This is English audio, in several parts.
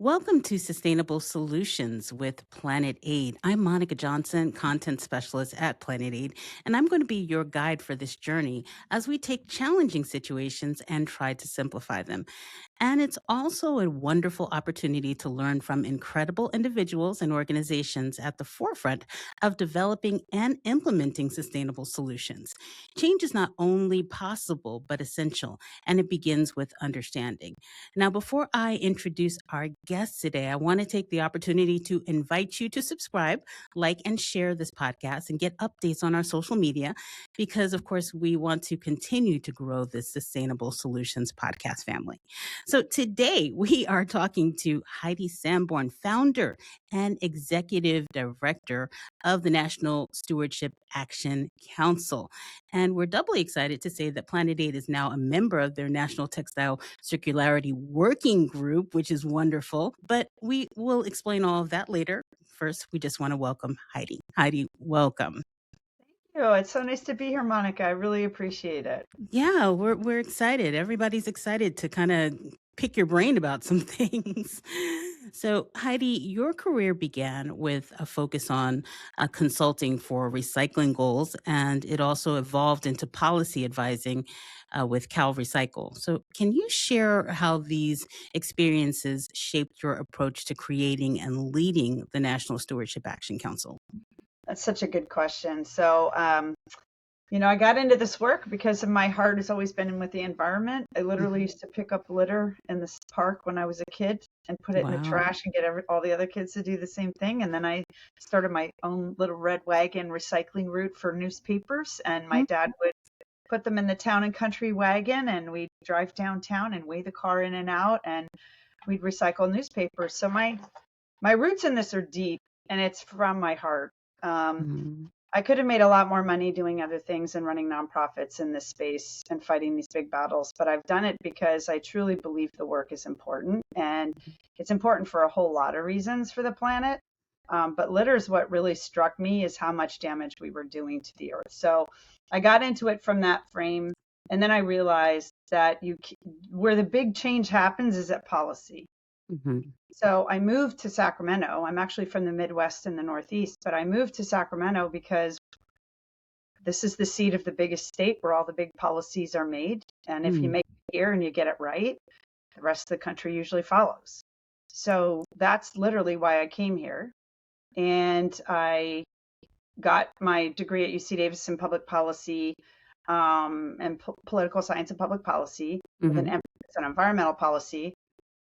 Welcome to Sustainable Solutions with Planet Aid. I'm Monica Johnson, Content Specialist at Planet Aid, and I'm going to be your guide for this journey as we take challenging situations and try to simplify them. And it's also a wonderful opportunity to learn from incredible individuals and organizations at the forefront of developing and implementing sustainable solutions. Change is not only possible, but essential, and it begins with understanding. Now, before I introduce our guest today, I want to take the opportunity to invite you to subscribe, like, and share this podcast and get updates on our social media because, of course, we want to continue to grow this Sustainable Solutions podcast family. So today we are talking to Heidi Samborn, founder and executive director of the National Stewardship Action Council. And we're doubly excited to say that Planet Aid is now a member of their National Textile Circularity Working Group, which is wonderful. But we will explain all of that later. First, we just want to welcome Heidi. Heidi, welcome. Oh, it's so nice to be here, Monica. I really appreciate it. Yeah, we're excited. Everybody's excited to kind of pick your brain about some things. So, Heidi, your career began with a focus on consulting for recycling goals, and it also evolved into policy advising with Cal Recycle. So, can you share how these experiences shaped your approach to creating and leading the National Stewardship Action Council? That's such a good question. So, I got into this work because of my heart has always been in with the environment. I literally used to pick up litter in this park when I was a kid and put it in the trash and get all the other kids to do the same thing. And then I started my own little red wagon recycling route for newspapers. And my dad would put them in the town and country wagon, and we'd drive downtown and weigh the car in and out, and we'd recycle newspapers. So my roots in this are deep, and it's from my heart. I could have made a lot more money doing other things and running nonprofits in this space and fighting these big battles, but I've done it because I truly believe the work is important, and it's important for a whole lot of reasons for the planet. But litter is what really struck me, is how much damage we were doing to the earth. So I got into it from that frame, and then I realized that where the big change happens is at policy. So I moved to Sacramento. I'm actually from the Midwest and the Northeast, but I moved to Sacramento because this is the seat of the biggest state where all the big policies are made. And if you make it here and you get it right, the rest of the country usually follows. So that's literally why I came here. And I got my degree at UC Davis in public policy and political science and public policy with an emphasis on environmental policy.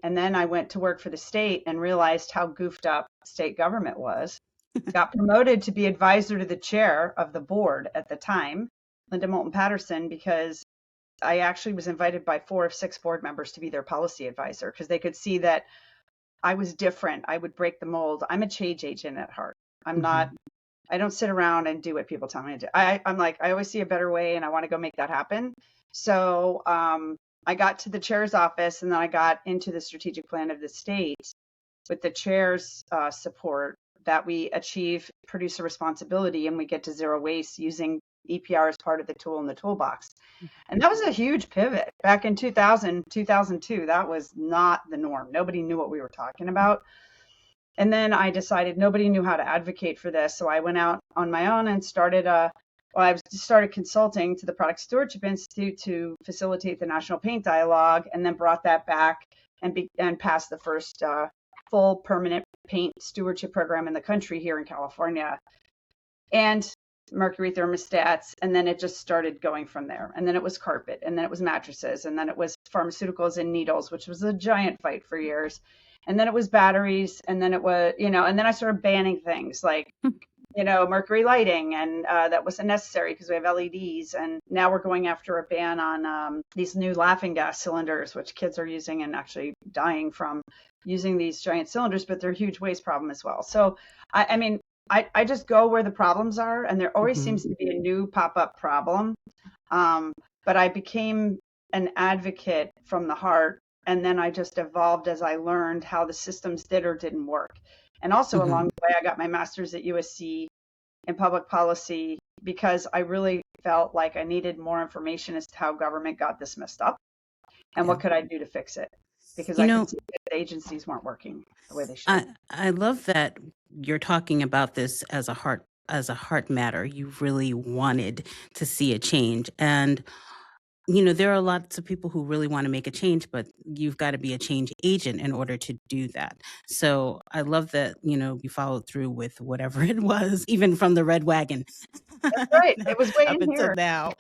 And then I went to work for the state and realized how goofed up state government was. Got promoted to be advisor to the chair of the board at the time, Linda Moulton Patterson, because I actually was invited by 4 of 6 board members to be their policy advisor because they could see that I was different. I would break the mold. I'm a change agent at heart. I don't sit around and do what people tell me to do. I'm like, I always see a better way and I want to go make that happen. So, I got to the chair's office, and then I got into the strategic plan of the state with the chair's support, that we achieve producer responsibility and we get to zero waste using EPR as part of the tool in the toolbox. And that was a huge pivot back in 2000, 2002. That was not the norm. Nobody knew what we were talking about. And then I decided nobody knew how to advocate for this. So I went out on my own and started consulting to the Product Stewardship Institute to facilitate the National Paint Dialogue, and then brought that back and passed the first full permanent paint stewardship program in the country here in California, and mercury thermostats. And then it just started going from there. And then it was carpet, and then it was mattresses, and then it was pharmaceuticals and needles, which was a giant fight for years. And then it was batteries, and then it was, and then I started banning things like mercury lighting, and that wasn't necessary because we have LEDs. And now we're going after a ban on these new laughing gas cylinders, which kids are using and actually dying from using these giant cylinders, but they're a huge waste problem as well. So, I just go where the problems are, and there always seems to be a new pop-up problem. But I became an advocate from the heart, and then I just evolved as I learned how the systems did or didn't work. And also along the way, I got my master's at USC in public policy because I really felt like I needed more information as to how government got this messed up and what could I do to fix it. because You I could know, see that the agencies weren't working the way they should. I love that you're talking about this as a heart matter. You really wanted to see a change. And there are lots of people who really want to make a change, but you've got to be a change agent in order to do that. So I love that, you followed through with whatever it was, even from the red wagon That's right. It was way up in until here. now.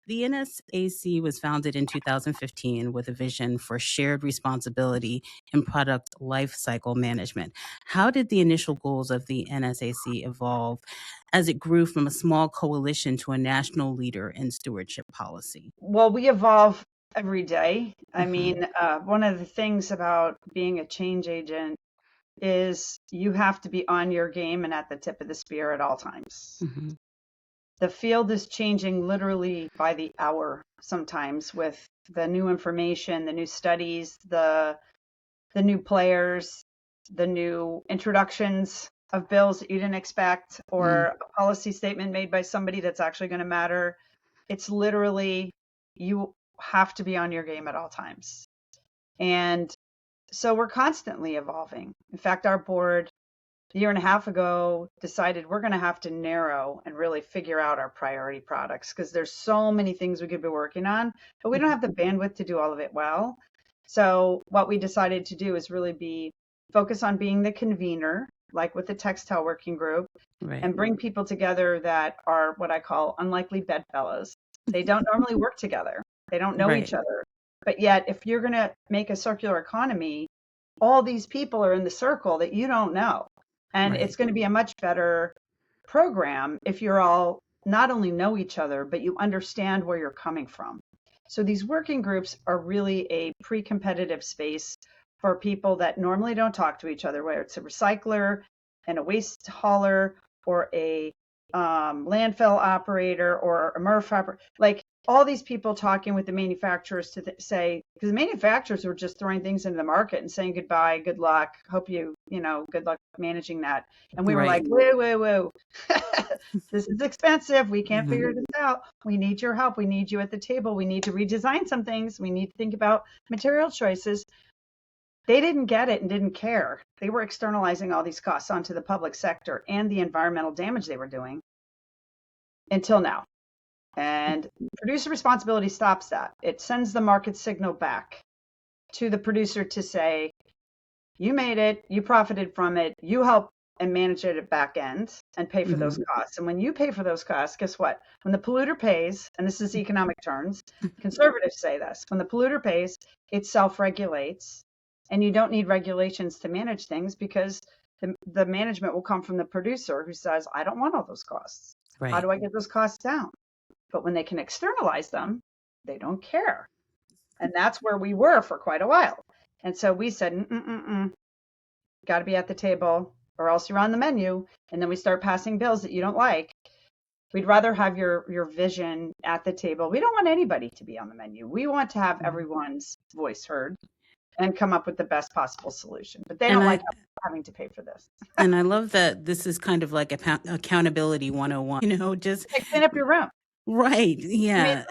The NSAC was founded in 2015 with a vision for shared responsibility in product lifecycle management. How did the initial goals of the NSAC evolve as it grew from a small coalition to a national leader in stewardship policy? Well, we evolve every day. I Hmm. mean, one of the things about being a change agent is you have to be on your game and at the tip of the spear at all times. Hmm. The field is changing literally by the hour sometimes with the new information, the new studies, the new players, the new introductions of bills that you didn't expect, Mm. or a policy statement made by somebody that's actually going to matter. It's literally, you have to be on your game at all times. And so we're constantly evolving. In fact, our board a year and a half ago decided we're going to have to narrow and really figure out our priority products because there's so many things we could be working on, but we don't have the bandwidth to do all of it well. So what we decided to do is really focus on being the convener, like with the textile working group, Right. and bring people together that are what I call unlikely bedfellows. They don't normally work together. They don't know Right. each other. But yet, if you're going to make a circular economy, all these people are in the circle that you don't know. And Right. it's going to be a much better program if you're all not only know each other, but you understand where you're coming from. So these working groups are really a pre-competitive space for people that normally don't talk to each other, whether it's a recycler and a waste hauler or a landfill operator or a MRF operator, like all these people talking with the manufacturers to say, because the manufacturers were just throwing things into the market and saying goodbye, good luck, hope good luck managing that. And we were like, Right. whoa, whoa, whoa, this is expensive. We can't Hmm. figure this out. We need your help. We need you at the table. We need to redesign some things. We need to think about material choices. They didn't get it and didn't care. They were externalizing all these costs onto the public sector and the environmental damage they were doing until now. And producer responsibility stops that. It sends the market signal back to the producer to say, you made it, you profited from it, you help and manage it at back end and pay for Hmm. those costs. And when you pay for those costs, guess what? When the polluter pays, and this is economic terms, conservatives say this, when the polluter pays, it self-regulates, and you don't need regulations to manage things because the management will come from the producer who says, I don't want all those costs. How Right. do I get those costs down? But when they can externalize them, they don't care. And that's where we were for quite a while. And so we said, got to be at the table or else you're on the menu. And then we start passing bills that you don't like. We'd rather have your vision at the table. We don't want anybody to be on the menu. We want to have everyone's voice heard and come up with the best possible solution. But they And don't I like having to pay for this. and I love that this is kind of like accountability 101, just Hey, clean up your room. right. I mean, Yeah.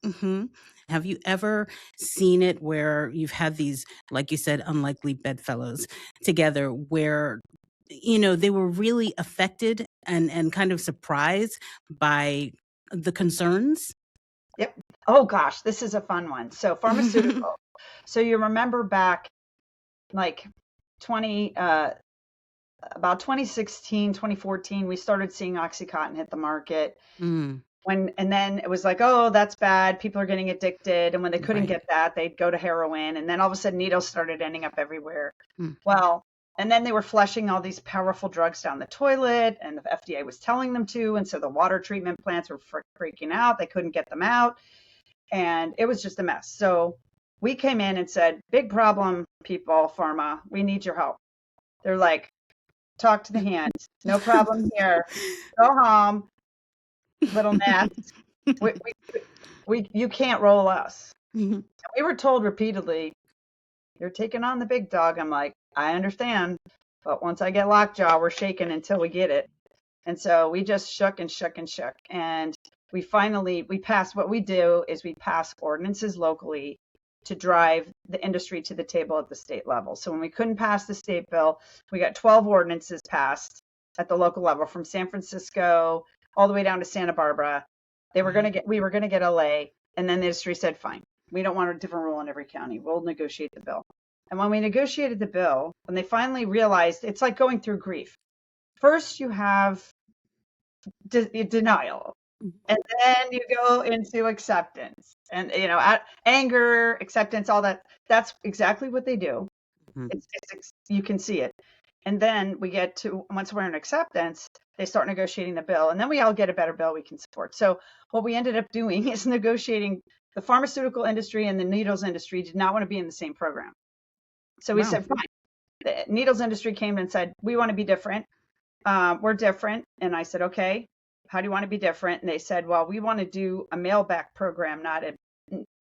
Hmm. Have you ever seen it where you've had these, like you said, unlikely bedfellows together where, they were really affected and kind of surprised by the concerns? yep. Oh gosh, this is a fun one. So pharmaceutical. So you remember back like 20 about 2016, 2014, we started seeing Oxycontin hit the market. Mm, And then it was like, oh, that's bad. People are getting addicted. And when they couldn't right. get that, they'd go to heroin. And then all of a sudden needles started ending up everywhere. Mm, Well, and then they were flushing all these powerful drugs down the toilet, and the FDA was telling them to. And so the water treatment plants were freaking out. They couldn't get them out. And it was just a mess. So we came in and said, big problem, people, pharma, we need your help. They're like, talk to the hands. No problem here. Go home, little gnats. You can't roll us. mhm. We were told repeatedly, you're taking on the big dog. I'm like, I understand. But once I get lockjaw, we're shaking until we get it. And so we just shook and shook and shook. And we passed, what we do is we pass ordinances locally to drive the industry to the table at the state level. So when we couldn't pass the state bill, we got 12 ordinances passed at the local level from San Francisco all the way down to Santa Barbara. We were going to get LA, and then the industry said, fine, we don't want a different rule in every county. We'll negotiate the bill. And when we negotiated the bill, when they finally realized, it's like going through grief. First, you have denial, and then you go into acceptance, and anger, acceptance, all that. That's exactly what they do. You can see it. And then we get to, once we're in acceptance, they start negotiating the bill, and then we all get a better bill we can support. So what we ended up doing is negotiating. The pharmaceutical industry and the needles industry did not want to be in the same program. So we said, fine. The needles industry came and said, we want to be different. We're different. And I said, okay, how do you want to be different? And they said, well, we want to do a mail back program, not a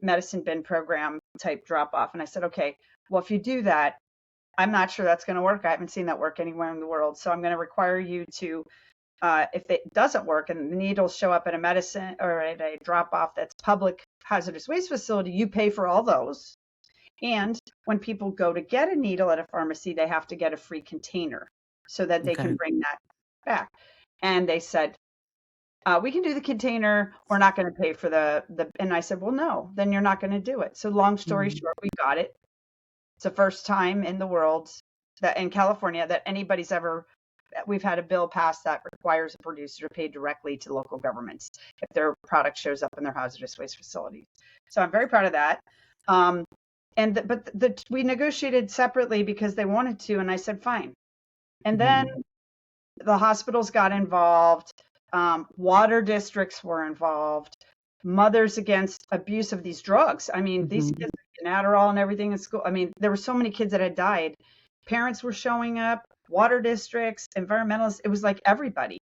medicine bin program type drop off. And I said, okay, well, if you do that, I'm not sure that's going to work. I haven't seen that work anywhere in the world. So I'm going to require you to, if it doesn't work and the needles show up at a medicine or at a drop off that's public hazardous waste facility, you pay for all those. And when people go to get a needle at a pharmacy, they have to get a free container so that they can bring that back. And they said, we can do the container. We're not going to pay for the, and I said, well, no, then you're not going to do it. So long story short, we got it. It's the first time in the world that in California that we've had a bill passed that requires a producer to pay directly to local governments if their product shows up in their hazardous waste facilities. So I'm very proud of that. We negotiated separately because they wanted to, and I said, fine. And then the hospitals got involved. Water districts were involved. Mothers Against Abuse of these drugs. I mean, these kids are getting Adderall and everything in school. I mean, there were so many kids that had died. Parents were showing up, water districts, environmentalists. It was like everybody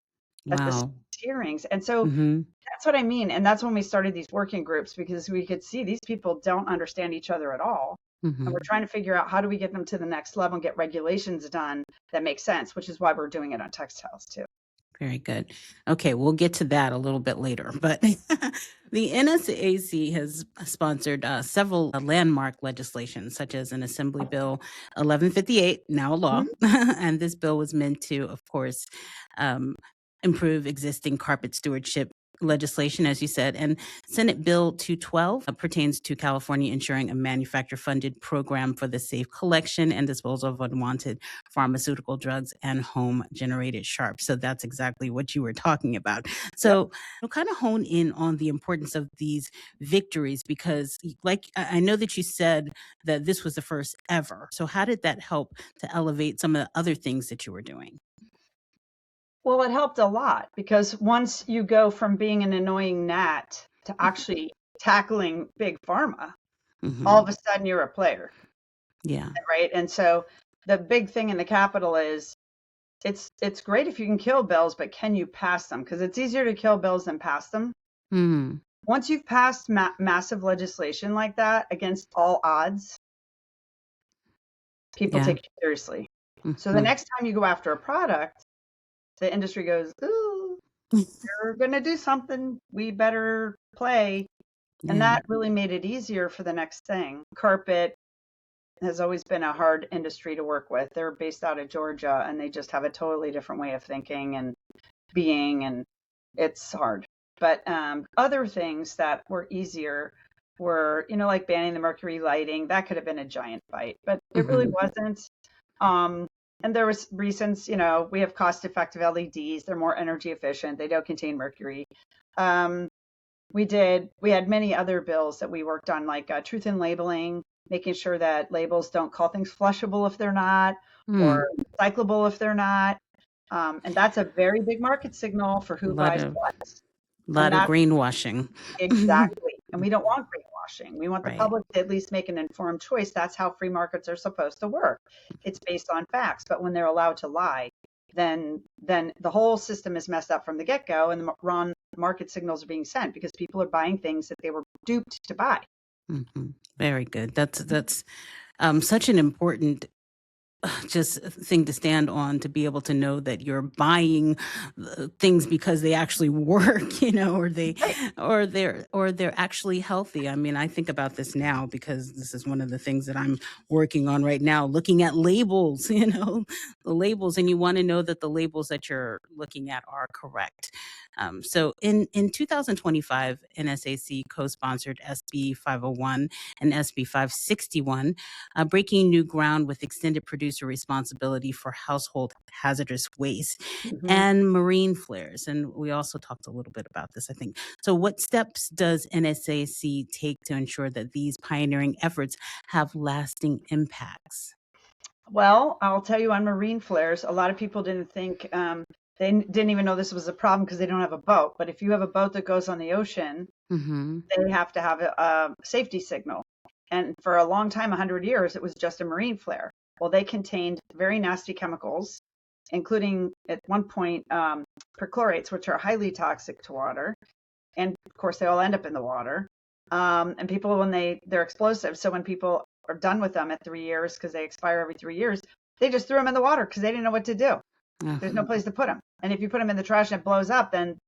at the hearings. And so that's what I mean. And that's when we started these working groups, because we could see these people don't understand each other at all. And we're trying to figure out how do we get them to the next level and get regulations done that make sense, which is why we're doing it on textiles too. Very good. Okay, we'll get to that a little bit later. But the NSAC has sponsored several landmark legislation, such as an Assembly Bill 1158, now a law. And this bill was meant to, of course, improve existing carpet stewardship legislation, as you said. And Senate Bill 212 pertains to California ensuring a manufacturer-funded program for the safe collection and disposal of unwanted pharmaceutical drugs and home-generated sharps. So that's exactly what you were talking about. So we'll kind of hone in on the importance of these victories, because like I know that you said that this was the first ever. So how did that help to elevate some of the other things that you were doing? Well, it helped a lot, because once you go from being an annoying gnat to actually tackling big pharma, all of a sudden you're a player. Yeah. Right. And so the big thing in the Capitol is it's great if you can kill bills, but can you pass them? Because it's easier to kill bills than pass them. Once you've passed massive legislation like that against all odds, people take it seriously. So the next time you go after a product, the industry goes, ooh, you're going to do something. We better play. And that really made it easier for the next thing. Carpet has always been a hard industry to work with. They're based out of Georgia, and they just have a totally different way of thinking and being, and it's hard. But other things that were easier were, like banning the mercury lighting. That could have been a giant fight, but it really wasn't. And there was reasons, we have cost-effective LEDs. They're more energy efficient. They don't contain mercury. We had many other bills that we worked on, like truth in labeling, making sure that labels don't call things flushable if they're not, or recyclable if they're not. And that's a very big market signal for who buys what. A lot of greenwashing. Exactly. And we don't want greenwashing. We want the public to at least make an informed choice. That's how free markets are supposed to work. It's based on facts. But when they're allowed to lie, then the whole system is messed up from the get-go, and the wrong market signals are being sent because people are buying things that they were duped to buy. Very good. That's such an important just thing to stand on, to be able to know that you're buying things because they actually work, or Right. they're actually healthy. I mean, I think about this now because this is one of the things that I'm working on right now, looking at labels, the labels, and you want to know that the labels that you're looking at are correct. So in 2025, NSAC co-sponsored SB 501 and SB 561, breaking new ground with extended producer responsibility for household hazardous waste Mhm. and marine flares. And we also talked a little bit about this, I think. So, what steps does NSAC take to ensure that these pioneering efforts have lasting impacts? Well, I'll tell you on marine flares, a lot of people didn't think, didn't even know this was a problem because they don't have a boat. But if you have a boat that goes on the ocean, Mm-hmm. they have to have a safety signal. And for a long time, 100 years, it was just a marine flare. Well, they contained very nasty chemicals, including at one point perchlorates, which are highly toxic to water. And of course, they all end up in the water. And people, when they're explosive, so when people are done with them at 3 years, because they expire every 3 years, they just threw them in the water because they didn't know what to do. There's no place to put them. And if you put them in the trash and it blows up, then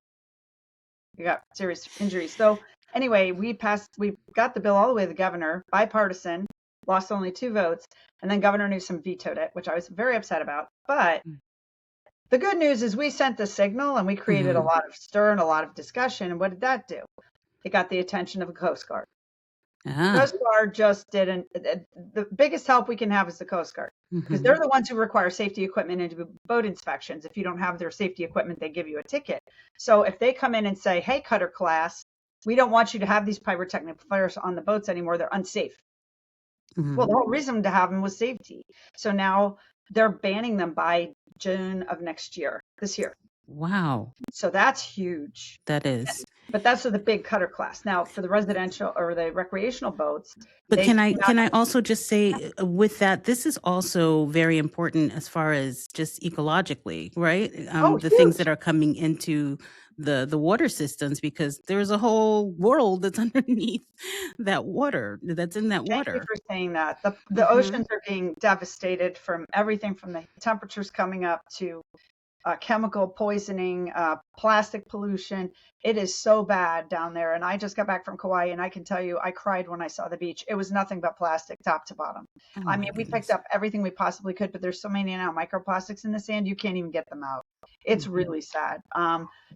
you got serious injuries. So anyway, we got the bill all the way to the governor, bipartisan, lost only 2 votes, and then Governor Newsom vetoed it, which I was very upset about. But the good news is we sent the signal and we created a Mm-hmm. lot of stir and a lot of discussion. And what did that do? It got the attention of the Coast Guard. Ah. Coast Guard just didn't. The biggest help we can have is the Coast Guard because Mm-hmm. they're the ones who require safety equipment and do boat inspections. If you don't have their safety equipment, they give you a ticket. So if they come in and say, "Hey, cutter class, we don't want you to have these pyrotechnic flares on the boats anymore. They're unsafe." Well, Mm-hmm. the whole reason to have them was safety. So now they're banning them by June of this year. Wow, So that's huge. that is. But that's for the big cutter class. Now, for the residential or the recreational boats, But they cannot. can I also just say, with that, this is also very important as far as just ecologically, right? Oh, The things that huge. are coming into the water systems, because there's a whole world that's underneath that water, that's in that Thank you water. for saying that. The Hmm. oceans are being devastated from everything from the temperatures coming up to chemical poisoning, plastic pollution. It is so bad down there. And I just got back from Kauai, and I can tell you, I cried when I saw the beach. It was nothing but plastic, top to bottom. Oh I my mean, we picked goodness. up everything we possibly could, but there's so many now microplastics in the sand, you can't even get them out. It's Hmm. really sad.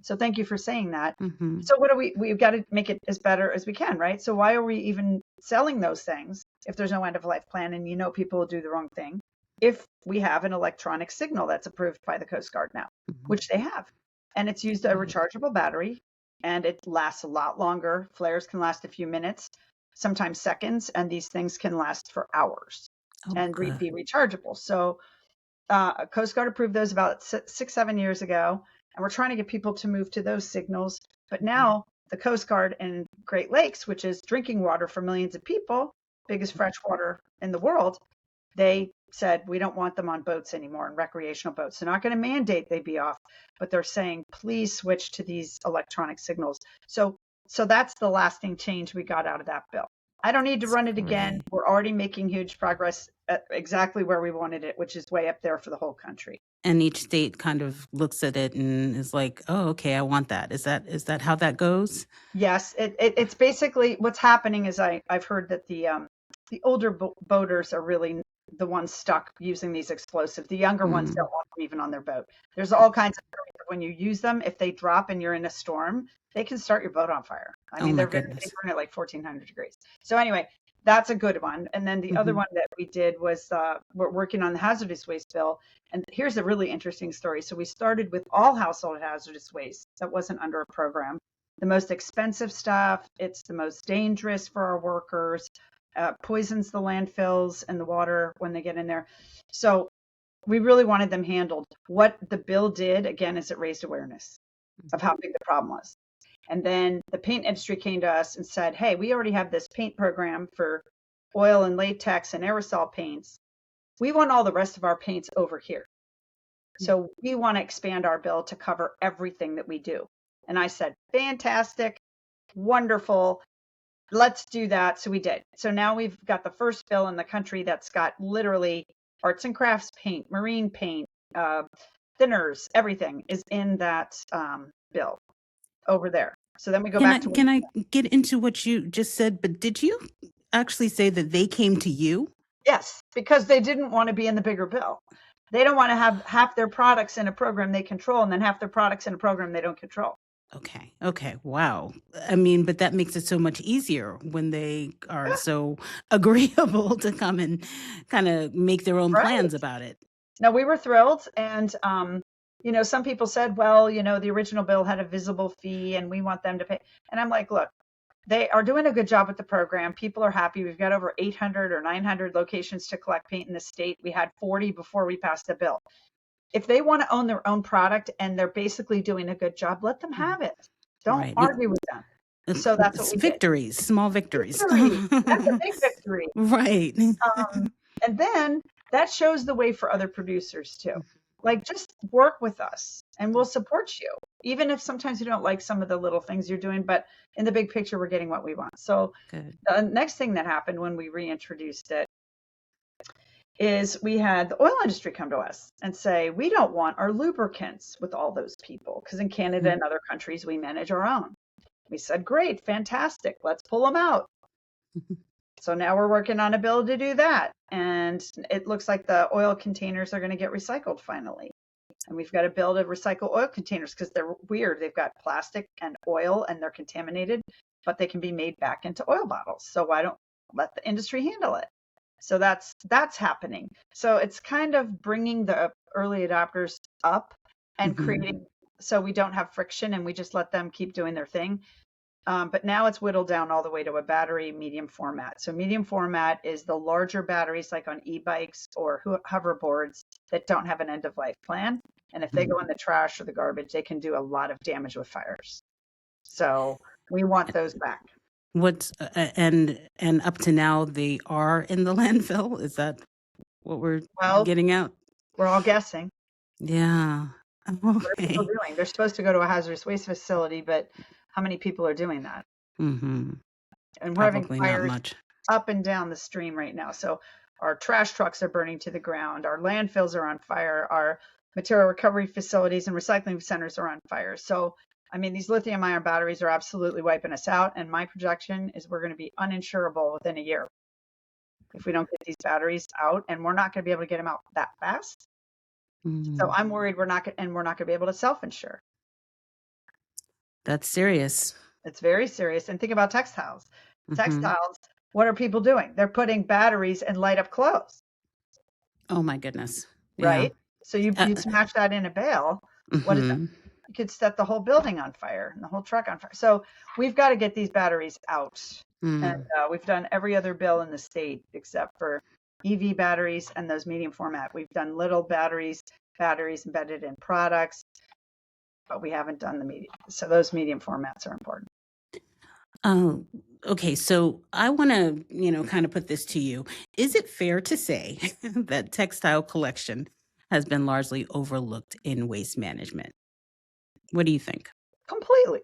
So thank you for saying that. Hmm. So what do we've got to make it as better as we can, right? So why are we even selling those things if there's no end of life plan and people will do the wrong thing? If we have an electronic signal that's approved by the Coast Guard now, which they have, and it's used a rechargeable battery and it lasts a lot longer. Flares can last a few minutes, sometimes seconds, and these things can last for hours Oh, and good. be rechargeable. So Coast Guard approved those about 6, 7 years ago, and we're trying to get people to move to those signals. But now the Coast Guard in Great Lakes, which is drinking water for millions of people, biggest freshwater in the world, they said we don't want them on boats anymore, and recreational boats. They're not going to mandate they be off, but they're saying please switch to these electronic signals. So that's the lasting change we got out of that bill. I don't need to That's run it again. great. We're already making huge progress at exactly where we wanted it, which is way up there for the whole country. And each state kind of looks at it and is like, "Oh, okay, I want that." Is that how that goes? Yes, it's basically what's happening is I've heard that the older boaters are really the ones stuck using these explosives. The younger ones Mm. don't want them even on their boat. There's all kinds of when you use them, if they drop and you're in a storm, they can start your boat on fire. I Oh mean, my they goodness. burn at like 1400 degrees. So anyway, that's a good one. And then the other Mhm. one that we did was we're working on the hazardous waste bill. And here's a really interesting story. So we started with all household hazardous waste that wasn't under a program, the most expensive stuff. It's the most dangerous for our workers, poisons the landfills and the water when they get in there. So we really wanted them handled. What the bill did, again, is it raised awareness of how big the problem was. And then the paint industry came to us and said, hey, we already have this paint program for oil and latex and aerosol paints. We want all the rest of our paints over here. So we want to expand our bill to cover everything that we do. And I said, fantastic, wonderful. Let's do that. So we did. So now we've got the first bill in the country that's got literally arts and crafts paint, marine paint, thinners, everything is in that bill over there. So then we go back to Can I get into what you just said? But did you actually say that they came to you? yes, because they didn't want to be in the bigger bill. They don't want to have half their products in a program they control and then half their products in a program they don't control. Okay. Okay. Wow. I mean, but that makes it so much easier when they are so agreeable to come and kind of make their own Right. plans about it. No, we were thrilled. And, some people said, well, the original bill had a visible fee and we want them to pay. And I'm like, look, they are doing a good job with the program. People are happy. We've got over 800 or 900 locations to collect paint in the state. We had 40 before we passed the bill. If they want to own their own product and they're basically doing a good job, let them have it. Don't Right. argue with them. So that's what we did. Victories, small victories. Victory. That's a big victory. Right. And then that shows the way for other producers too. Like, just work with us and we'll support you, even if sometimes you don't like some of the little things you're doing, but in the big picture, we're getting what we want. So Good. the next thing that happened when we reintroduced it is we had the oil industry come to us and say, we don't want our lubricants with all those people, because in Canada and other countries, we manage our own. We said, great, fantastic, let's pull them out. So now we're working on a bill to do that. And it looks like the oil containers are going to get recycled finally. And we've got a bill to recycle oil containers because they're weird. They've got plastic and oil and they're contaminated, but they can be made back into oil bottles. So why don't let the industry handle it? So that's happening. So it's kind of bringing the early adopters up and creating, so we don't have friction and we just let them keep doing their thing. But now it's whittled down all the way to a battery medium format. So medium format is the larger batteries like on e-bikes or hoverboards that don't have an end of life plan. And if they go in the trash or the garbage, they can do a lot of damage with fires. So we want those back. What's and up to now they are in the landfill? Is that what we're getting out? We're all guessing. Yeah. What are people doing? They're supposed to go to a hazardous waste facility, but how many people are doing that? Mm-hmm. And we're Probably having fires not much. up and down the stream right now. So our trash trucks are burning to the ground. Our landfills are on fire. Our material recovery facilities and recycling centers are on fire. So, I mean, these lithium ion batteries are absolutely wiping us out. And my projection is we're going to be uninsurable within a year if we don't get these batteries out, and we're not going to be able to get them out that fast. So I'm worried we're not going to be able to self-insure. That's serious. It's very serious. And think about textiles. Textiles, what are people doing? They're putting batteries in light up clothes. Oh my goodness. Right? So you smash that in a bale. What is that? You could set the whole building on fire and the whole truck on fire. So we've got to get these batteries out. And we've done every other bill in the state except for EV batteries and those medium format. We've done little batteries embedded in products, but we haven't done the medium. So those medium formats are important. Okay, so I want to, kind of put this to you. Is it fair to say that textile collection has been largely overlooked in waste management? What do you think? Completely.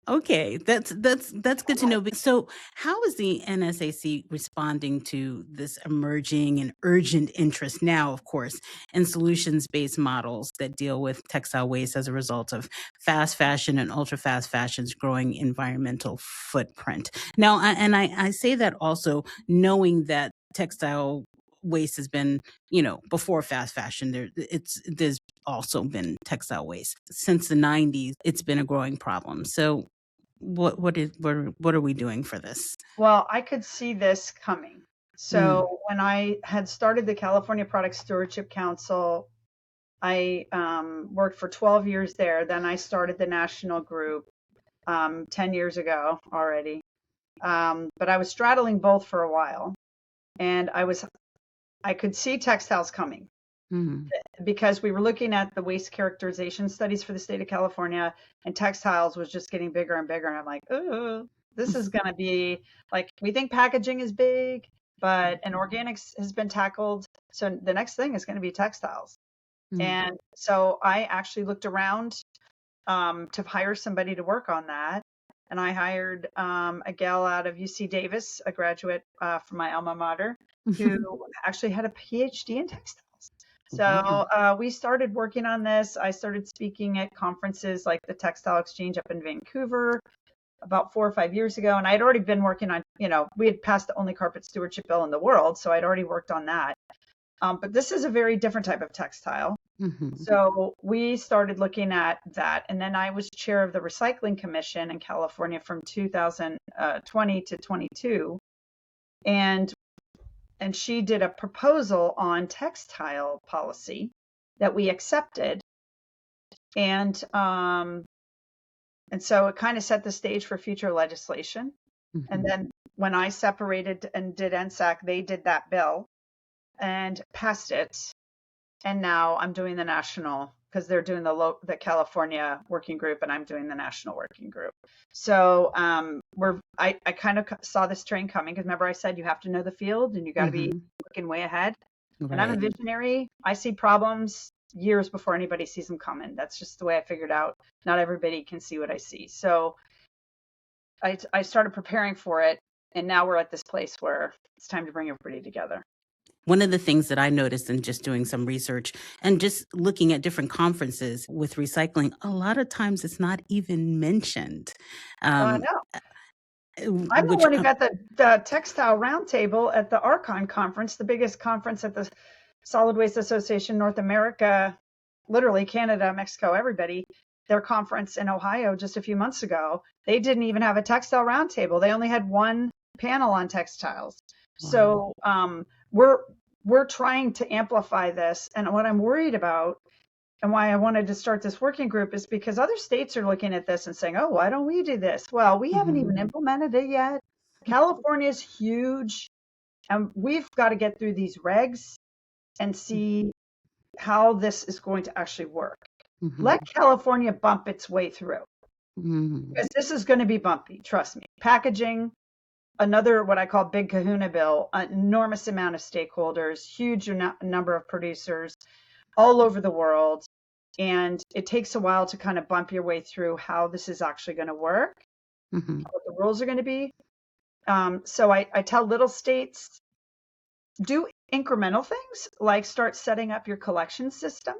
Okay, that's good to know. So, how is the NSAC responding to this emerging and urgent interest now, of course, in solutions-based models that deal with textile waste as a result of fast fashion and ultra fast fashion's growing environmental footprint? Now, I say that also knowing that textile waste has been, before fast fashion, there's also been textile waste since the 90s. It's been a growing problem. So what are we doing for this? Well, I could see this coming. So when I had started the California Product Stewardship Council, I worked for 12 years there. Then I started the national group 10 years ago already. But I was straddling both for a while, and I could see textiles coming. Because we were looking at the waste characterization studies for the state of California, and textiles was just getting bigger and bigger. And I'm like, oh, this is going to be like, we think packaging is big, and organics has been tackled. So the next thing is going to be textiles. And so I actually looked around to hire somebody to work on that. and I hired a gal out of UC Davis, a graduate from my alma mater, who actually had a PhD in textiles. Wow. So we started working on this. I started speaking at conferences like the Textile Exchange up in Vancouver about 4 or 5 years ago. And I'd already been working on, we had passed the only carpet stewardship bill in the world. So I'd already worked on that. But this is a very different type of textile. So we started looking at that. And then I was chair of the Recycling Commission in California from 2020 to 22. And she did a proposal on textile policy that we accepted. And so it kind of set the stage for future legislation. And then when I separated and did NSAC, they did that bill and passed it. And now I'm doing the national, because they're doing the California working group and I'm doing the national working group. So I kind of saw this train coming, because remember I said you have to know the field and you got to be looking way ahead. Right. And I'm a visionary. I see problems years before anybody sees them coming. That's just the way I figured out. Not everybody can see what I see. So I started preparing for it. And now we're at this place where it's time to bring everybody together. One of the things that I noticed in just doing some research and just looking at different conferences with recycling, a lot of times it's not even mentioned. I know. I'm the Which, one who got the textile roundtable at the Archon conference, the biggest conference at the Solid Waste Association North America, literally Canada, Mexico, everybody, their conference in Ohio just a few months ago. They didn't even have a textile roundtable. They only had one panel on textiles. Wow. So we're trying to amplify this. And what I'm worried about, and why I wanted to start this working group, is because other states are looking at this and saying, oh, why don't we do this? Well, we haven't even implemented it yet. California is huge, and we've got to get through these regs and see how this is going to actually work. Let California bump its way through, because this is going to be bumpy. Trust me. Packaging, another what I call big kahuna bill, an enormous amount of stakeholders, huge number of producers all over the world. And it takes a while to kind of bump your way through how this is actually going to work, what the rules are going to be. So I tell little states, do incremental things, like start setting up your collection system,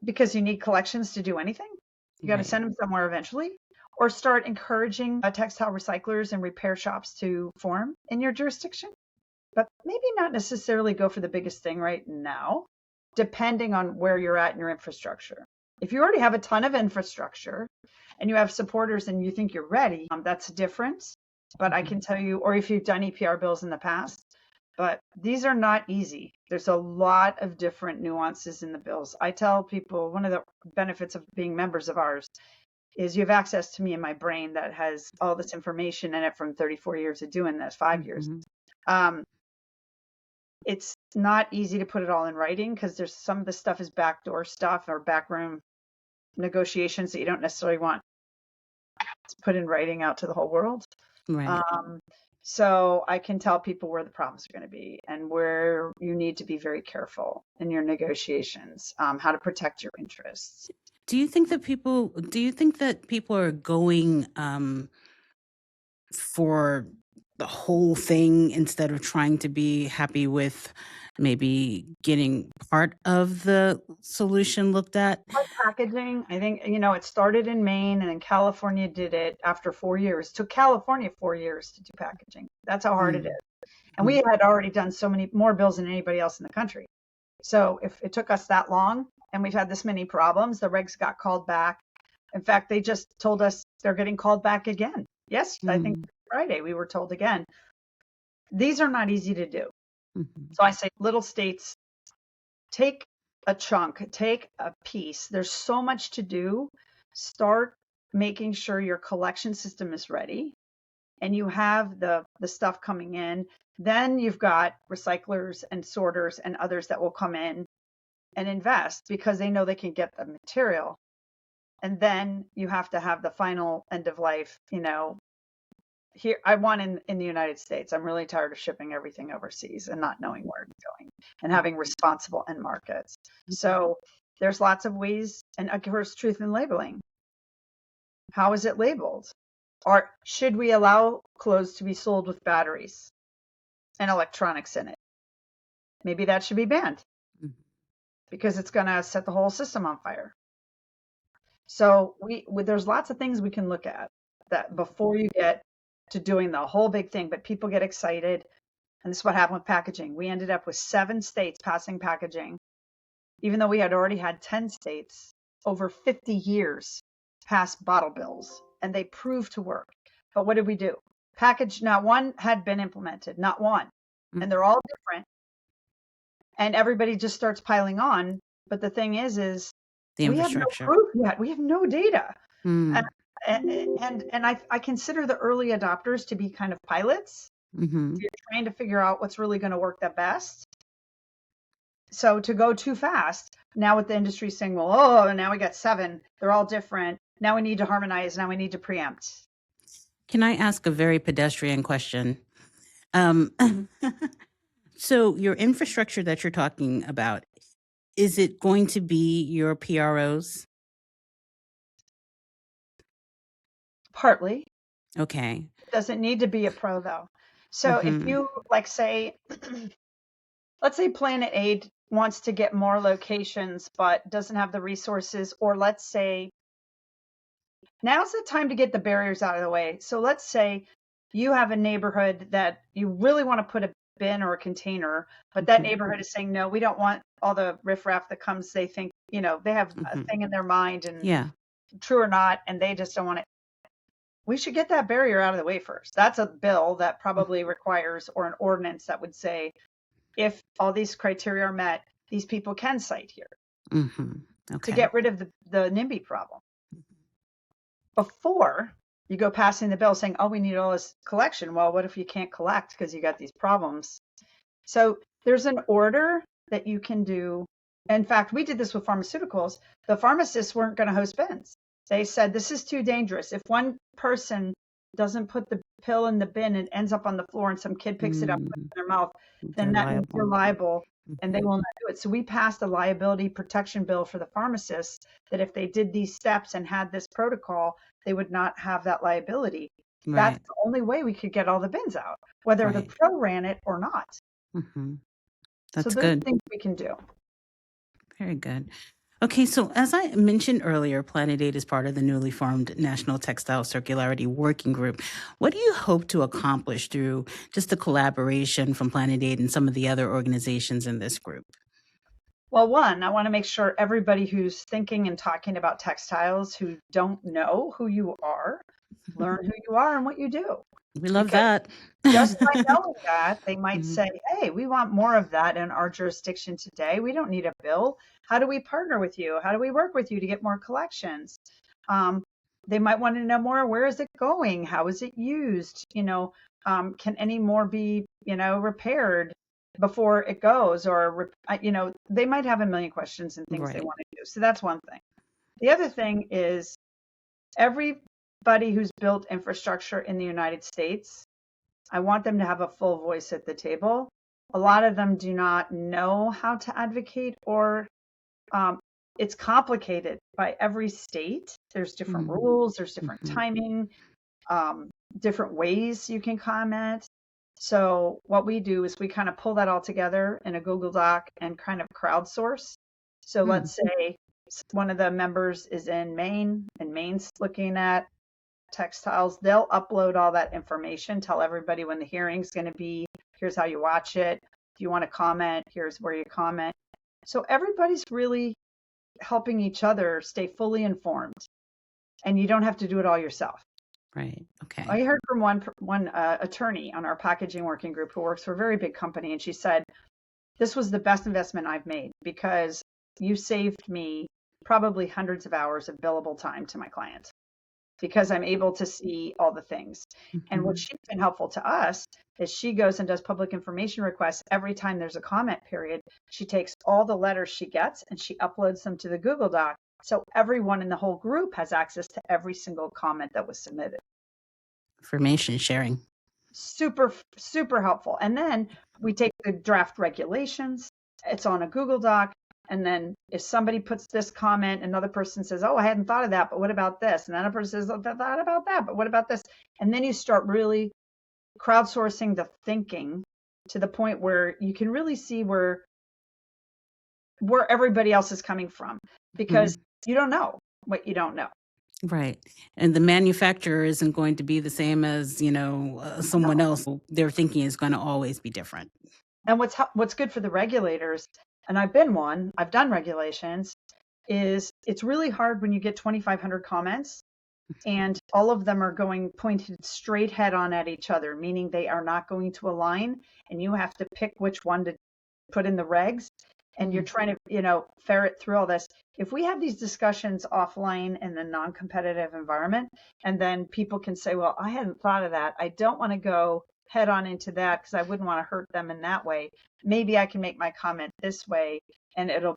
because you need collections to do anything. You got to send them somewhere eventually. Or start encouraging textile recyclers and repair shops to form in your jurisdiction. But maybe not necessarily go for the biggest thing right now, depending on where you're at in your infrastructure. If you already have a ton of infrastructure and you have supporters and you think you're ready, that's different. But I can tell you, or if you've done EPR bills in the past, but these are not easy. There's a lot of different nuances in the bills. I tell people one of the benefits of being members of ours is you have access to me in my brain that has all this information in it from 34 years of doing this, 5 years. It's not easy to put it all in writing, because there's some of the stuff is backdoor stuff or backroom negotiations that you don't necessarily want to put in writing out to the whole world. Right. So I can tell people where the problems are going to be and where you need to be very careful in your negotiations, how to protect your interests. Do you think that people are going for the whole thing instead of trying to be happy with maybe getting part of the solution looked at? Packaging, I think, it started in Maine, and then California did it after 4 years. It took California 4 years to do packaging. That's how hard it is. And we had already done so many more bills than anybody else in the country. So if it took us that long and we've had this many problems, the regs got called back. In fact, they just told us they're getting called back again. Yes, I think Friday we were told again. These are not easy to do. So I say, little states, take a chunk, take a piece. There's so much to do. Start making sure your collection system is ready and you have the stuff coming in. Then you've got recyclers and sorters and others that will come in and invest because they know they can get the material. And then you have to have the final end of life, here I want in the United States. I'm really tired of shipping everything overseas and not knowing where it's going and having responsible end markets. So there's lots of ways. And of course, truth in labeling. How is it labeled? Or should we allow clothes to be sold with batteries and electronics in it? Maybe that should be banned because it's going to set the whole system on fire. So there's lots of things we can look at that before you get to doing the whole big thing, but people get excited. And this is what happened with packaging. We ended up with 7 states passing packaging, even though we had already had 10 states over 50 years pass bottle bills, and they proved to work. But what did we do? Package, not one had been implemented, not one. And they're all different. And everybody just starts piling on. But the thing is The we have no infrastructure. proof yet. We have no data. Mm. And I consider the early adopters to be kind of pilots. Mm-hmm. You're trying to figure out what's really going to work the best. So to go too fast, now with the industry saying, well, oh, now we got 7, they're all different. Now we need to harmonize. Now we need to preempt. Can I ask a very pedestrian question? So your infrastructure that you're talking about, is it going to be your PROs? Partly. Okay. It doesn't need to be a pro, though. So if you, like, say, let's say Planet Aid wants to get more locations but doesn't have the resources, or let's say now's the time to get the barriers out of the way. So let's say you have a neighborhood that you really want to put a bin or a container, but that neighborhood is saying, no, we don't want all the riffraff that comes. They think, they have a thing in their mind, and true or not, and they just don't want it. We should get that barrier out of the way first. That's a bill that probably requires, or an ordinance that would say, if all these criteria are met, these people can site here to get rid of the NIMBY problem. Before you go passing the bill saying, oh, we need all this collection. Well, what if you can't collect because you got these problems? So there's an order that you can do. In fact, we did this with pharmaceuticals. The pharmacists weren't going to host bins. They said, this is too dangerous. If one person doesn't put the pill in the bin and ends up on the floor and some kid picks it up, puts it in their mouth, then that means you're liable and they will not do it. So we passed a liability protection bill for the pharmacists that if they did these steps and had this protocol, they would not have that liability. Right. That's the only way we could get all the bins out, whether the pro ran it or not. That's so good. Things we can do. Very good. Okay, so as I mentioned earlier, Planet Aid is part of the newly formed National Textile Circularity Working Group. What do you hope to accomplish through just the collaboration from Planet Aid and some of the other organizations in this group? Well, one, I want to make sure everybody who's thinking and talking about textiles who don't know who you are, learn who you are and what you do. We love that. Just by knowing that, they might say, hey, we want more of that in our jurisdiction today. We don't need a bill. How do we partner with you? How do we work with you to get more collections? They might want to know more. Where is it going? How is it used? Can any more be, repaired before it goes? Or, they might have a million questions and things they want to do. So that's one thing. The other thing is everybody who's built infrastructure in the United States, I want them to have a full voice at the table. A lot of them do not know how to advocate, or it's complicated by every state. There's different rules, there's different timing, different ways you can comment. So what we do is we kind of pull that all together in a Google Doc and kind of crowdsource. So let's say one of the members is in Maine, and Maine's looking at textiles. They'll upload all that information, tell everybody when the hearing's going to be, here's how you watch it. If you want to comment, here's where you comment. So everybody's really helping each other stay fully informed, and you don't have to do it all yourself. Right. Okay. I heard from one attorney on our packaging working group who works for a very big company, and she said, this was the best investment I've made because you saved me probably hundreds of hours of billable time to my client, because I'm able to see all the things. And what she's been helpful to us is she goes and does public information requests every time there's a comment period. She takes all the letters she gets and she uploads them to the Google Doc. So everyone in the whole group has access to every single comment that was submitted. Information sharing. Super, super helpful. And then we take the draft regulations. It's on a Google Doc. And then if somebody puts this comment, another person says, oh, I hadn't thought of that, but what about this? And another person says, oh, I thought about that, but what about this? And then you start really crowdsourcing the thinking to the point where you can really see where everybody else is coming from, because you don't know what you don't know. Right. And the manufacturer isn't going to be the same as, someone else. Their thinking is going to always be different. And what's good for the regulators, and I've done regulations, is it's really hard when you get 2,500 comments and all of them are going pointed straight head on at each other, meaning they are not going to align, and you have to pick which one to put in the regs. And you're trying to, ferret through all this. If we have these discussions offline in the non-competitive environment, and then people can say, well, I hadn't thought of that. I don't want to go head on into that because I wouldn't want to hurt them in that way. Maybe I can make my comment this way, and it'll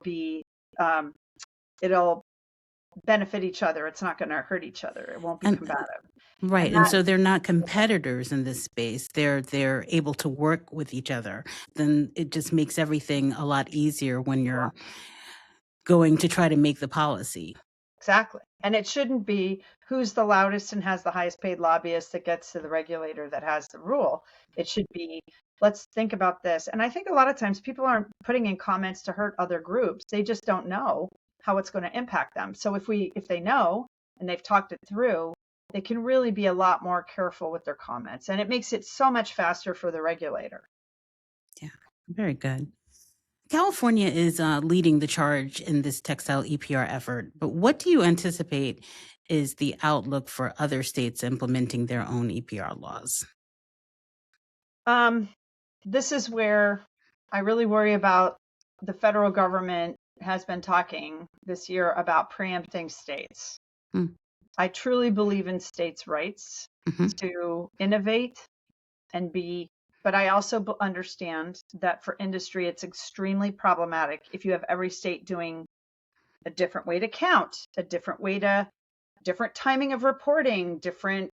benefit each other. It's not going to hurt each other. It won't be combative. Right. And so they're not competitors in this space. They're able to work with each other. Then it just makes everything a lot easier when you're going to try to make the policy. Exactly. And it shouldn't be who's the loudest and has the highest paid lobbyist that gets to the regulator that has the rule. It should be, let's think about this. And I think a lot of times people aren't putting in comments to hurt other groups. They just don't know how it's going to impact them. So if they know and they've talked it through, they can really be a lot more careful with their comments. And it makes it so much faster for the regulator. Yeah, very good. California is leading the charge in this textile EPR effort, but what do you anticipate is the outlook for other states implementing their own EPR laws? This is where I really worry about the federal government has been talking this year about preempting states. I truly believe in states' rights to innovate and but I also understand that for industry, it's extremely problematic if you have every state doing a different way to count, different timing of reporting, different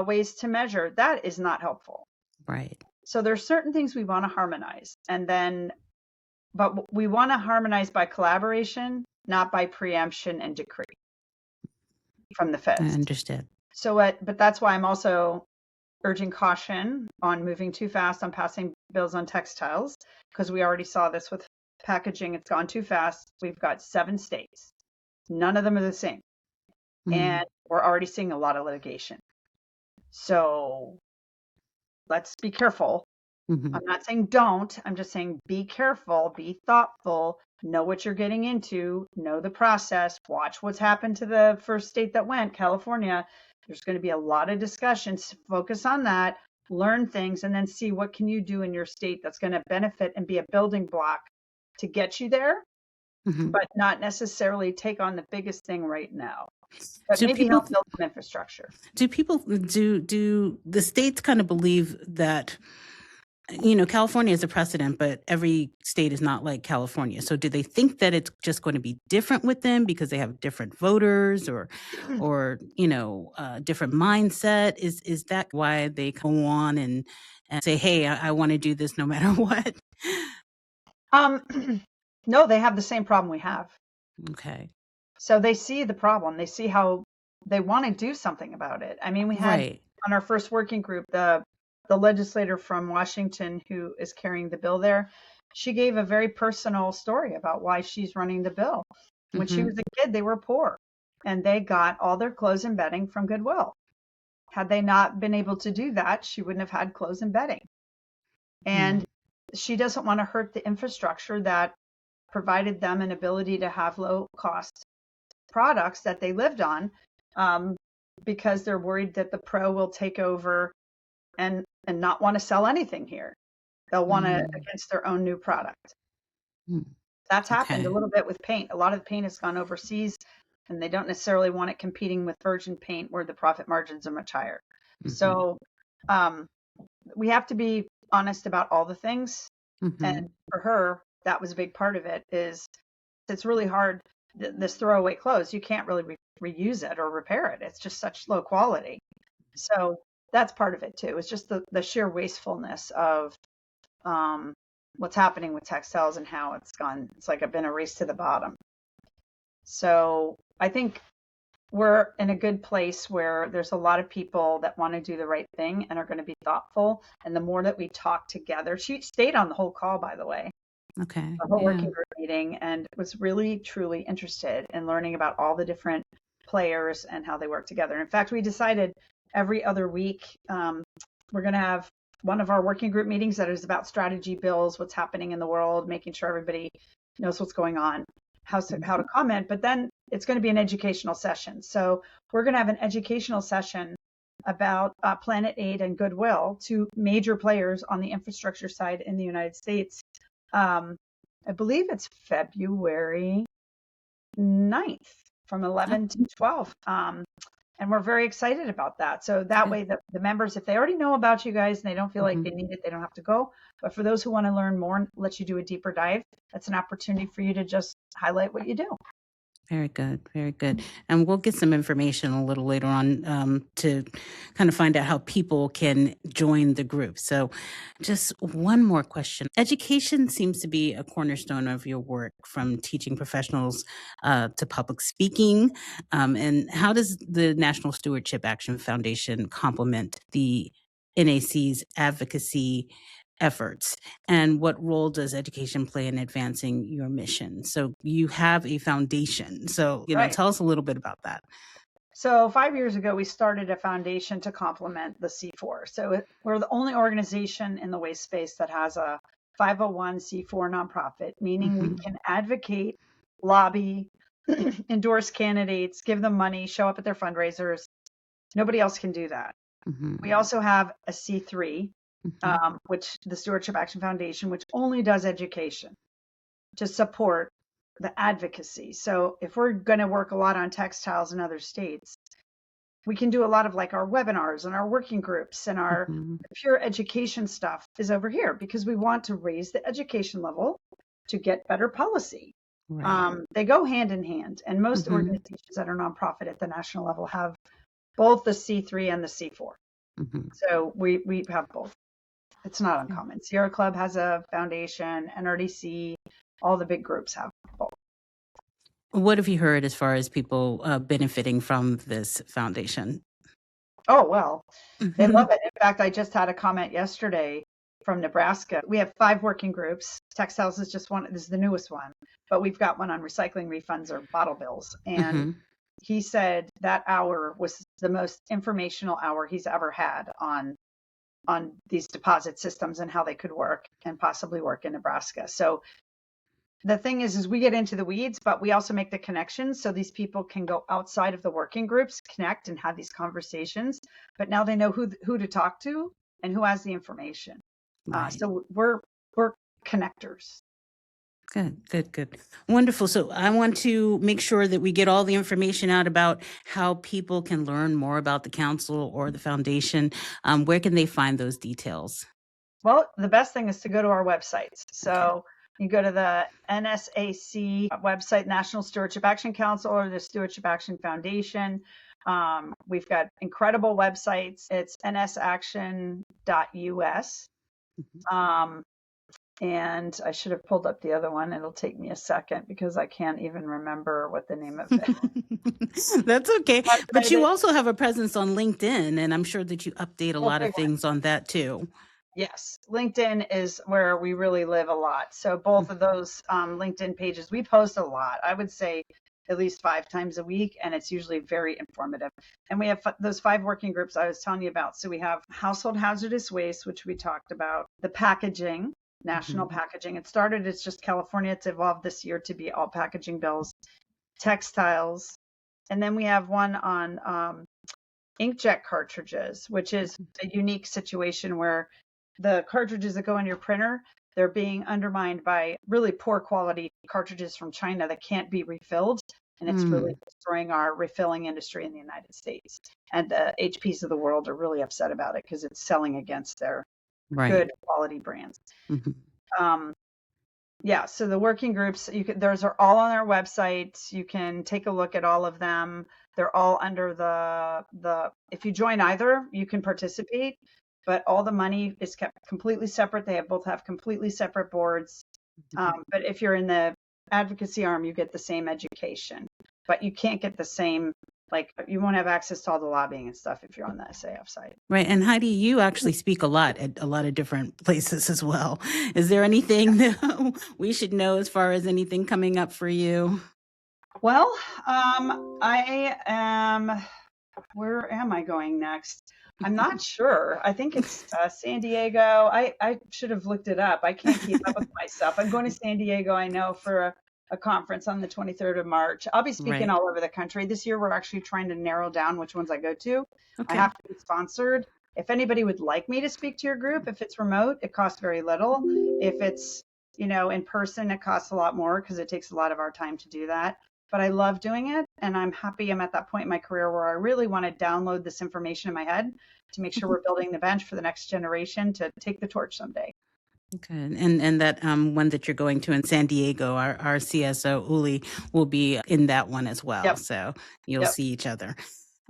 ways to measure. That is not helpful. Right. So there's certain things we want to harmonize, but we want to harmonize by collaboration, not by preemption and decree from the feds. I understand. But that's why I'm also urging caution on moving too fast on passing bills on textiles, because we already saw this with packaging. It's gone too fast. We've got 7 states. None of them are the same. And we're already seeing a lot of litigation. So let's be careful. I'm not saying don't. I'm just saying be careful, be thoughtful, know what you're getting into, know the process, watch what's happened to the first state that went, California. There's going to be a lot of discussions. Focus on that, learn things, and then see what can you do in your state that's going to benefit and be a building block to get you there, but not necessarily take on the biggest thing right now. But maybe help build some infrastructure. Do the states kind of believe that, California is a precedent, but every state is not like California. So do they think that it's just going to be different with them because they have different voters or different mindset? Is that why they go on and say, hey, I want to do this no matter what? No, they have the same problem we have. Okay. So they see the problem. They see how they want to do something about it. I mean, we had on our first working group, the legislator from Washington who is carrying the bill there, she gave a very personal story about why she's running the bill. When she was a kid, they were poor and they got all their clothes and bedding from Goodwill. Had they not been able to do that, she wouldn't have had clothes and bedding. And she doesn't want to hurt the infrastructure that provided them an ability to have low cost products that they lived on, because they're worried that the pro will take over and not want to sell anything here. They'll want to against their own new product. That's happened a little bit with paint. A lot of the paint has gone overseas and they don't necessarily want it competing with virgin paint where the profit margins are much higher. So we have to be honest about all the things. And for her, that was a big part of it. Is it's really hard, this throwaway clothes, you can't really reuse it or repair it. It's just such low quality. So that's part of it too. It's just the sheer wastefulness of what's happening with textiles and how it's gone. It's like I've been a race to the bottom. So I think we're in a good place where there's a lot of people that want to do the right thing and are going to be thoughtful. And the more that we talk together, she stayed on the whole call, by the way, Okay. the whole Yeah. working group meeting, and was really, truly interested in learning about all the different players and how they work together. In fact, we decided every other week we're going to have one of our working group meetings that is about strategy bills, what's happening in the world, making sure everybody knows what's going on, how to comment. But then it's going to be an educational session. So we're going to have an educational session about Planet Aid and Goodwill, two major players on the infrastructure side in the United States. I believe it's February 9th from 11 to 12. And we're very excited about that. So that way the members, if they already know about you guys and they don't feel like they need it, they don't have to go. But for those who want to learn more and let you do a deeper dive, that's an opportunity for you to just highlight what you do. Very good. Very good. And we'll get some information a little later on to kind of find out how people can join the group. So, just one more question. Education seems to be a cornerstone of your work, from teaching professionals to public speaking. And how does the National Stewardship Action Foundation complement the NAC's advocacy efforts, and what role does education play in advancing your mission? So you have a foundation. So, Right. tell us a little bit about that. So 5 years ago, we started a foundation to complement the C4. So we're the only organization in the waste space that has a 501c4 nonprofit, meaning we can advocate, lobby, endorse candidates, give them money, show up at their fundraisers. Nobody else can do that. We also have a C3, which the Stewardship Action Foundation, which only does education to support the advocacy. So if we're going to work a lot on textiles in other states, we can do a lot of like our webinars and our working groups, and our pure education stuff is over here because we want to raise the education level to get better policy. Right. They go hand in hand, and most organizations that are nonprofit at the national level have both the C3 and the C4. So we have both. It's not uncommon. Sierra Club has a foundation, NRDC, all the big groups have both. What have you heard as far as people benefiting from this foundation? Oh, well, they love it. In fact, I just had a comment yesterday from Nebraska. We have 5 working groups. Textiles is just one. This is the newest one, but we've got one on recycling refunds or bottle bills. And he said that hour was the most informational hour he's ever had on these deposit systems and how they could work and possibly work in Nebraska. So the thing is we get into the weeds, but we also make the connections so these people can go outside of the working groups, connect and have these conversations. But now they know who to talk to and who has the information. Right. So we're connectors. Good. Wonderful. So I want to make sure that we get all the information out about how people can learn more about the council or the foundation. Where can they find those details? Well, the best thing is to go to our websites. So you go to the NSAC website, National Stewardship Action Council, or the Stewardship Action Foundation. We've got incredible websites. It's nsaction.us. And I should have pulled up the other one. It'll take me a second because I can't even remember what the name of it. That's okay. But you also have a presence on LinkedIn, and I'm sure that you update a lot of things on that too. Yes, LinkedIn is where we really live a lot. So both of those LinkedIn pages, we post a lot. I would say at least 5 times a week, and it's usually very informative. And we have those 5 working groups I was telling you about. So we have household hazardous waste, which we talked about, the packaging, national packaging. It started as just California. It's evolved this year to be all packaging bills, textiles. And then we have one on inkjet cartridges, which is a unique situation where the cartridges that go in your printer, they're being undermined by really poor quality cartridges from China that can't be refilled. And it's really destroying our refilling industry in the United States. And the HPs of the world are really upset about it because it's selling against their good quality brands. So the working groups, those are all on our website. You can take a look at all of them. They're all under the if you join either, you can participate. but all the money is kept completely separate. They both have completely separate boards. But if you're in the advocacy arm, you get the same education, but you can't get the same, like, you won't have access to all the lobbying and stuff if you're on the SAF side. Right. And Heidi, you actually speak a lot at a lot of different places as well. Is there anything that we should know as far as anything coming up for you? Well, I am, where am I going next? I'm not sure. I think it's San Diego. I should have looked it up. I can't keep up with myself. I'm going to San Diego, I know, for a conference on the 23rd of March. I'll be speaking Right. all over the country. This year, we're actually trying to narrow down which ones I go to. I Okay. have to be sponsored. If anybody would like me to speak to your group, if it's remote, it costs very little. If it's, in person, it costs a lot more because it takes a lot of our time to do that. But I love doing it, and I'm happy I'm at that point in my career where I really want to download this information in my head to make sure we're building the bench for the next generation to take the torch someday. Okay. And that one that you're going to in San Diego, our CSO Uli will be in that one as well. Yep. So you'll Yep. see each other.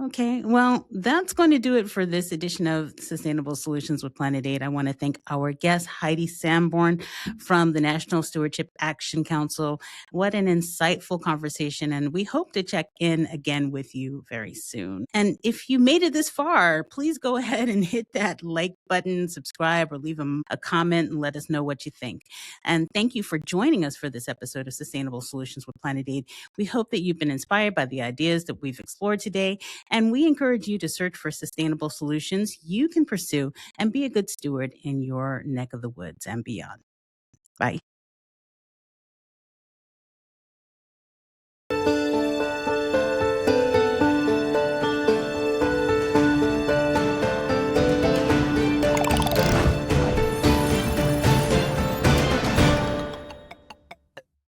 Okay, well, that's going to do it for this edition of Sustainable Solutions with Planet Aid. I want to thank our guest, Heidi Samborn from the National Stewardship Action Council. What an insightful conversation, and we hope to check in again with you very soon. And if you made it this far, please go ahead and hit that like button, subscribe, or leave a comment and let us know what you think. And thank you for joining us for this episode of Sustainable Solutions with Planet Aid. We hope that you've been inspired by the ideas that we've explored today. And we encourage you to search for sustainable solutions you can pursue and be a good steward in your neck of the woods and beyond. Bye.